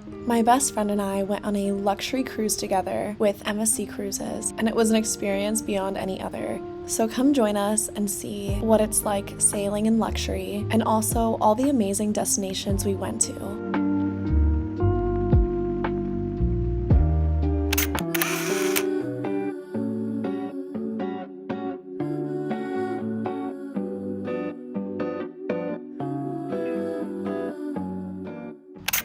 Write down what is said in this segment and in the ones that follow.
My best friend and I went on a luxury cruise together with MSC Cruises, and it was an experience beyond any other. So come join us and see what it's like sailing in luxury, and also all the amazing destinations we went to.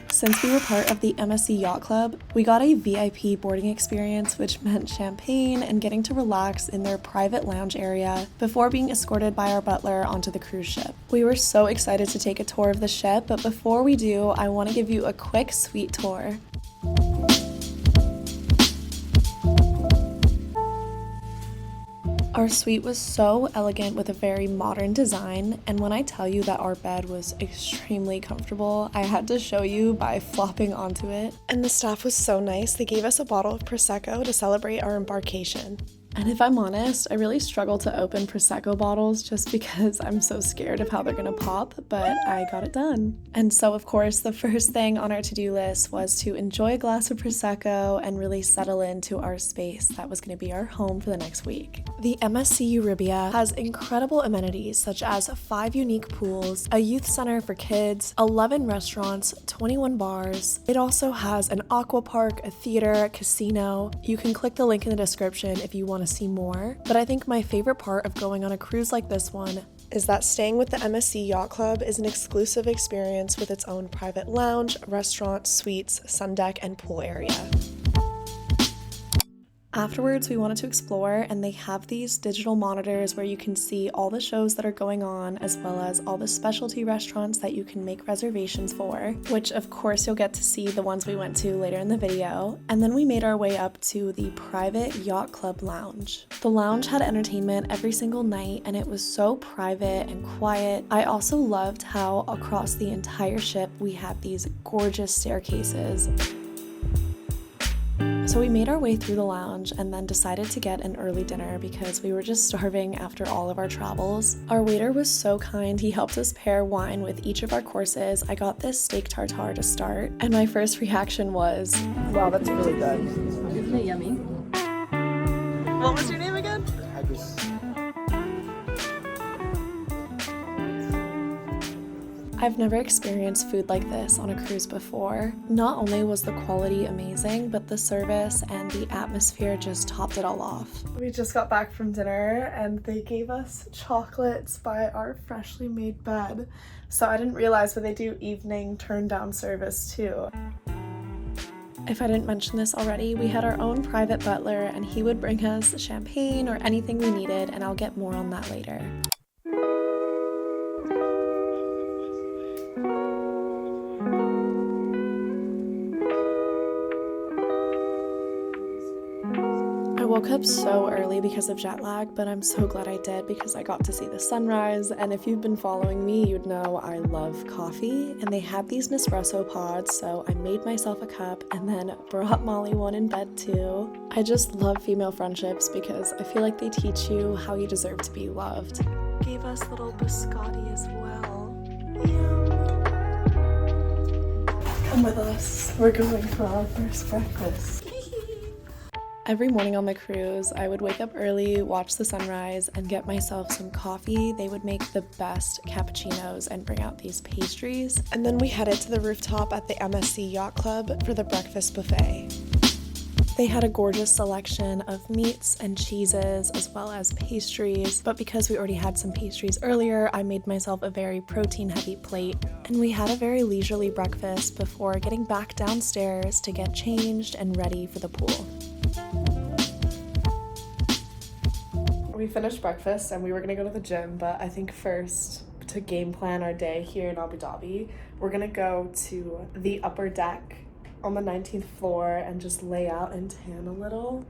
Since we were part of the MSC Yacht Club, we got a VIP boarding experience, which meant champagne and getting to relax in their private lounge area before being escorted by our butler onto the cruise ship. We were so excited to take a tour of the ship, but before we do, I want to give you a quick suite tour. Our suite was so elegant with a very modern design, and when I tell you that our bed was extremely comfortable, I had to show you by flopping onto it. And the staff was so nice, they gave us a bottle of Prosecco to celebrate our embarkation. And if I'm honest, I really struggle to open Prosecco bottles just because I'm so scared of how they're gonna pop, but I got it done. And so of course, the first thing on our to-do list was to enjoy a glass of Prosecco and really settle into our space that was gonna be our home for the next week. The MSC Euribia has incredible amenities such as 5 unique pools, a youth center for kids, 11 restaurants, 21 bars. It also has an aqua park, a theater, a casino. You can click the link in the description if you want to see more, but I think my favorite part of going on a cruise like this one is that staying with the MSC Yacht Club is an exclusive experience with its own private lounge, restaurant, suites, sun deck, and pool area. Afterwards, we wanted to explore, and they have these digital monitors where you can see all the shows that are going on, as well as all the specialty restaurants that you can make reservations for, which of course you'll get to see the ones we went to later in the video. And then we made our way up to the private Yacht Club lounge. The lounge had entertainment every single night, and it was so private and quiet. I also loved how across the entire ship we had these gorgeous staircases. So we made our way through the lounge and then decided to get an early dinner because we were just starving after all of our travels. Our waiter was so kind, he helped us pair wine with each of our courses. I got this steak tartare to start, and my first reaction was, wow, that's really good. Isn't it yummy? What was your name again? I've never experienced food like this on a cruise before. Not only was the quality amazing, but the service and the atmosphere just topped it all off. We just got back from dinner and they gave us chocolates by our freshly made bed. So I didn't realize, but they do evening turn down service too. If I didn't mention this already, we had our own private butler and he would bring us champagne or anything we needed, and I'll get more on that later. I woke up so early because of jet lag, but I'm so glad I did because I got to see the sunrise. And if you've been following me, you'd know I love coffee, and they had these Nespresso pods, so I made myself a cup and then brought Molly one in bed too. I just love female friendships because I feel like they teach you how you deserve to be loved. Gave us little biscotti as well. Yum. Come with us. We're going for our first breakfast. Every morning on the cruise, I would wake up early, watch the sunrise, and get myself some coffee. They would make the best cappuccinos and bring out these pastries. And then we headed to the rooftop at the MSC Yacht Club for the breakfast buffet. They had a gorgeous selection of meats and cheeses as well as pastries, but because we already had some pastries earlier, I made myself a very protein-heavy plate. And we had a very leisurely breakfast before getting back downstairs to get changed and ready for the pool. We finished breakfast and we were gonna go to the gym, but I think first, to game plan our day here in Abu Dhabi, we're gonna go to the upper deck on the 19th floor and just lay out and tan a little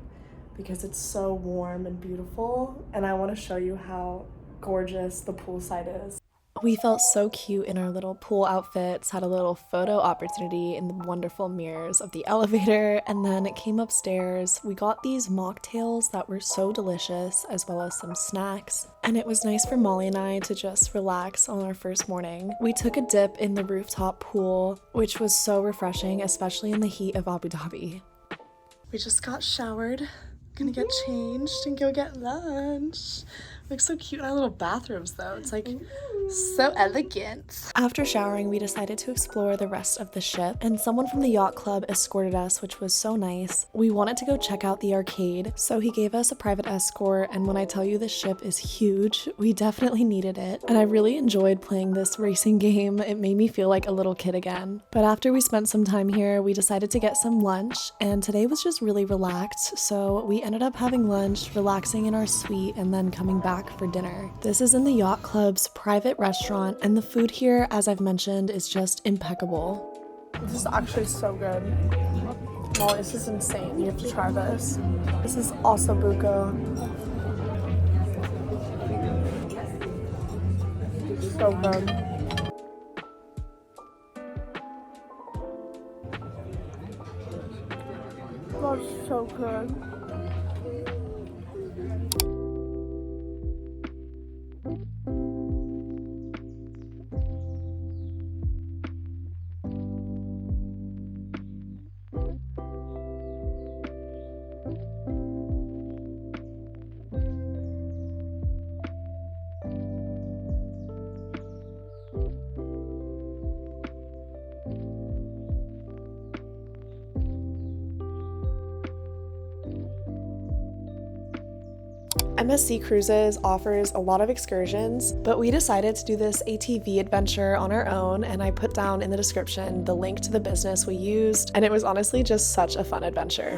because it's so warm and beautiful, and I want to show you how gorgeous the poolside is. We felt so cute in our little pool outfits, had a little photo opportunity in the wonderful mirrors of the elevator, and then it came upstairs. We got these mocktails that were so delicious, as well as some snacks, and it was nice for Molly and I to just relax on our first morning. We took a dip in the rooftop pool, which was so refreshing, especially in the heat of Abu Dhabi. We just got showered, gonna get changed and go get lunch. Looks so cute in our little bathrooms though. It's like so elegant. After showering, we decided to explore the rest of the ship, and someone from the yacht club escorted us, which was so nice. We wanted to go check out the arcade, so he gave us a private escort, and when I tell you this ship is huge, we definitely needed it. And I really enjoyed playing this racing game. It made me feel like a little kid again. But after we spent some time here, we decided to get some lunch, and today was just really relaxed, so we ended up having lunch, relaxing in our suite, and then coming back for dinner. This is in the yacht club's private restaurant, and the food here, as I've mentioned, is just impeccable. This is actually so good. Molly, this is insane. You have to try this. This is also buko. So good. That's so good. MSC Cruises offers a lot of excursions, but we decided to do this ATV adventure on our own, and I put down in the description the link to the business we used, and it was honestly just such a fun adventure.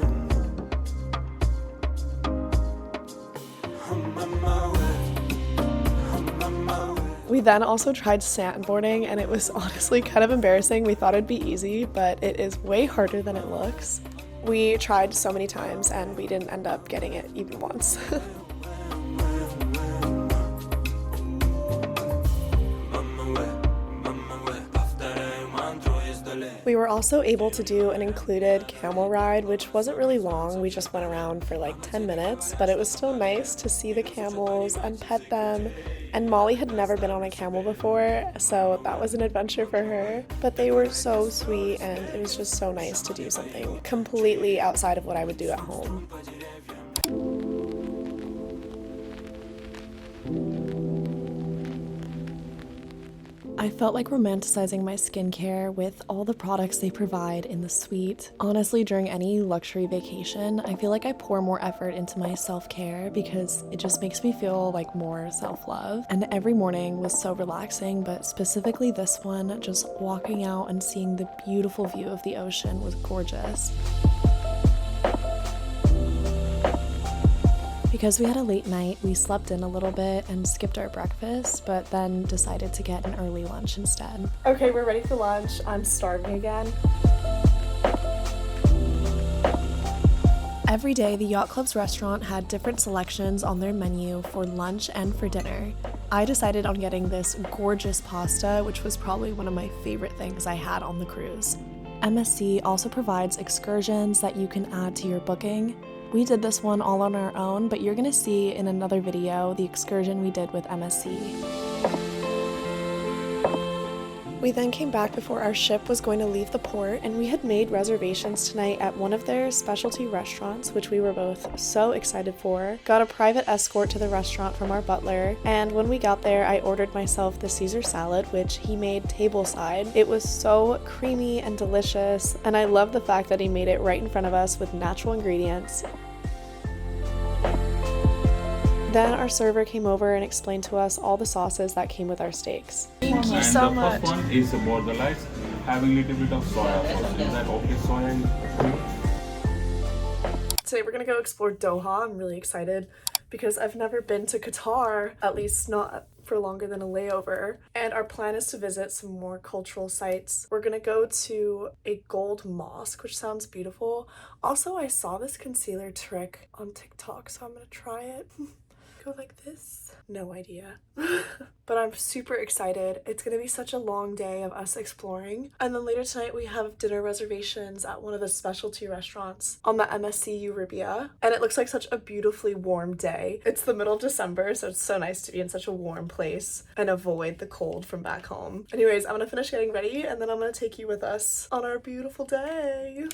We then also tried sandboarding, and it was honestly kind of embarrassing. We thought it'd be easy, but it is way harder than it looks. We tried so many times and we didn't end up getting it even once. We were also able to do an included camel ride, which wasn't really long. We just went around for like 10 minutes, but it was still nice to see the camels and pet them. And Molly had never been on a camel before, so that was an adventure for her. But they were so sweet, and it was just so nice to do something completely outside of what I would do at home. I felt like romanticizing my skincare with all the products they provide in the suite. Honestly, during any luxury vacation, I feel like I pour more effort into my self-care because it just makes me feel like more self-love. And every morning was so relaxing, but specifically this one, just walking out and seeing the beautiful view of the ocean was gorgeous. Because we had a late night, we slept in a little bit and skipped our breakfast, but then decided to get an early lunch instead. Okay, we're ready for lunch. I'm starving again. Every day, the Yacht Club's restaurant had different selections on their menu for lunch and for dinner. I decided on getting this gorgeous pasta, which was probably one of my favorite things I had on the cruise. MSC also provides excursions that you can add to your booking. We did this one all on our own, but you're gonna see in another video the excursion we did with MSC. We then came back before our ship was going to leave the port, and we had made reservations tonight at one of their specialty restaurants, which we were both so excited for. Got a private escort to the restaurant from our butler, and when we got there, I ordered myself the Caesar salad, which he made tableside. It was so creamy and delicious, and I love the fact that he made it right in front of us with natural ingredients. Then our server came over and explained to us all the sauces that came with our steaks. Thank you so much. The first one is borderline, having a little bit of soya sauce. Is that okay, soya? Today we're gonna go explore Doha. I'm really excited because I've never been to Qatar, at least not for longer than a layover. And our plan is to visit some more cultural sites. We're gonna go to a gold mosque, which sounds beautiful. Also, I saw this concealer trick on TikTok, so I'm gonna try it. go like this? No idea. But I'm super excited. It's gonna be such a long day of us exploring. And then later tonight we have dinner reservations at one of the specialty restaurants on the MSC Euribia. And it looks like such a beautifully warm day. It's the middle of December, so it's so nice to be in such a warm place and avoid the cold from back home. Anyways, I'm gonna finish getting ready and then I'm gonna take you with us on our beautiful day.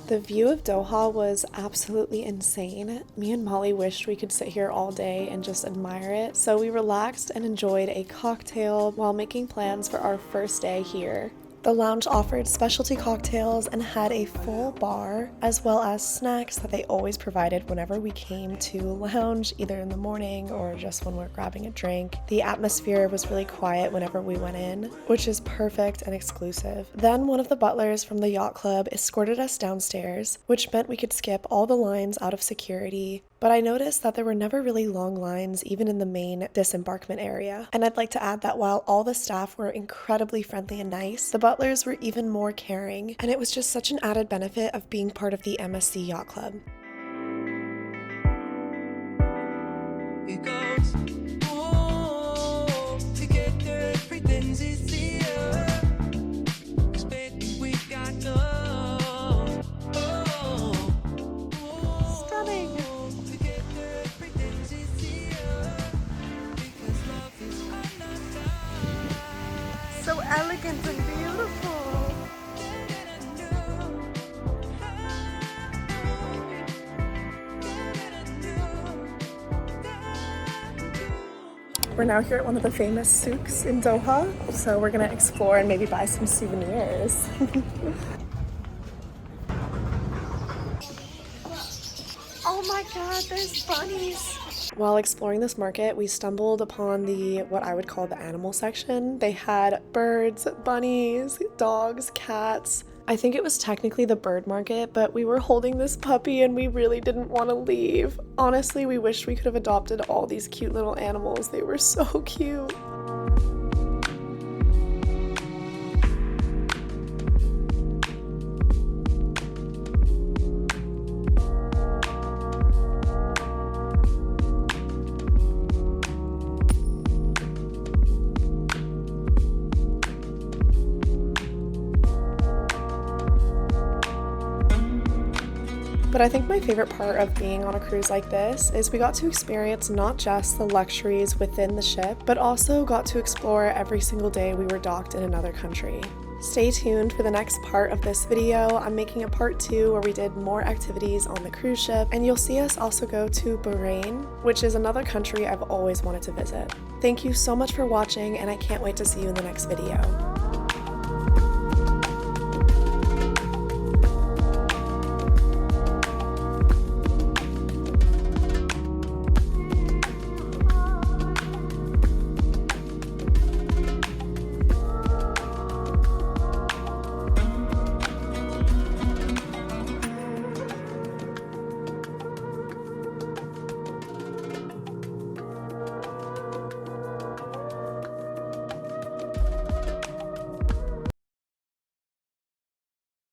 The view of Doha was absolutely insane. Me and Molly wished we could sit here all day and just admire it, so we relaxed and enjoyed a cocktail while making plans for our first day here. The lounge offered specialty cocktails and had a full bar, as well as snacks that they always provided whenever we came to lounge, either in the morning or just when we're grabbing a drink. The atmosphere was really quiet whenever we went in, which is perfect and exclusive. Then one of the butlers from the yacht club escorted us downstairs, which meant we could skip all the lines out of security. But I noticed that there were never really long lines even in the main disembarkment area. And I'd like to add that while all the staff were incredibly friendly and nice, the butlers were even more caring, and it was just such an added benefit of being part of the MSC Yacht Club. It goes, oh, together everything's easier, 'cause baby we got love, oh, Stunning! together everything's easier, because love is undone. So elegant and beautiful! We're now here at one of the famous souks in Doha, so we're gonna explore and maybe buy some souvenirs. Oh my god, there's bunnies! While exploring this market, we stumbled upon what I would call the animal section. They had birds, bunnies, dogs, cats. I think it was technically the bird market, but we were holding this puppy and we really didn't want to leave. Honestly, we wished we could have adopted all these cute little animals. They were so cute. But I think my favorite part of being on a cruise like this is we got to experience not just the luxuries within the ship, but also got to explore every single day we were docked in another country. Stay tuned for the next part of this video. I'm making a part 2 where we did more activities on the cruise ship, and you'll see us also go to Bahrain, which is another country I've always wanted to visit. Thank you so much for watching, and I can't wait to see you in the next video.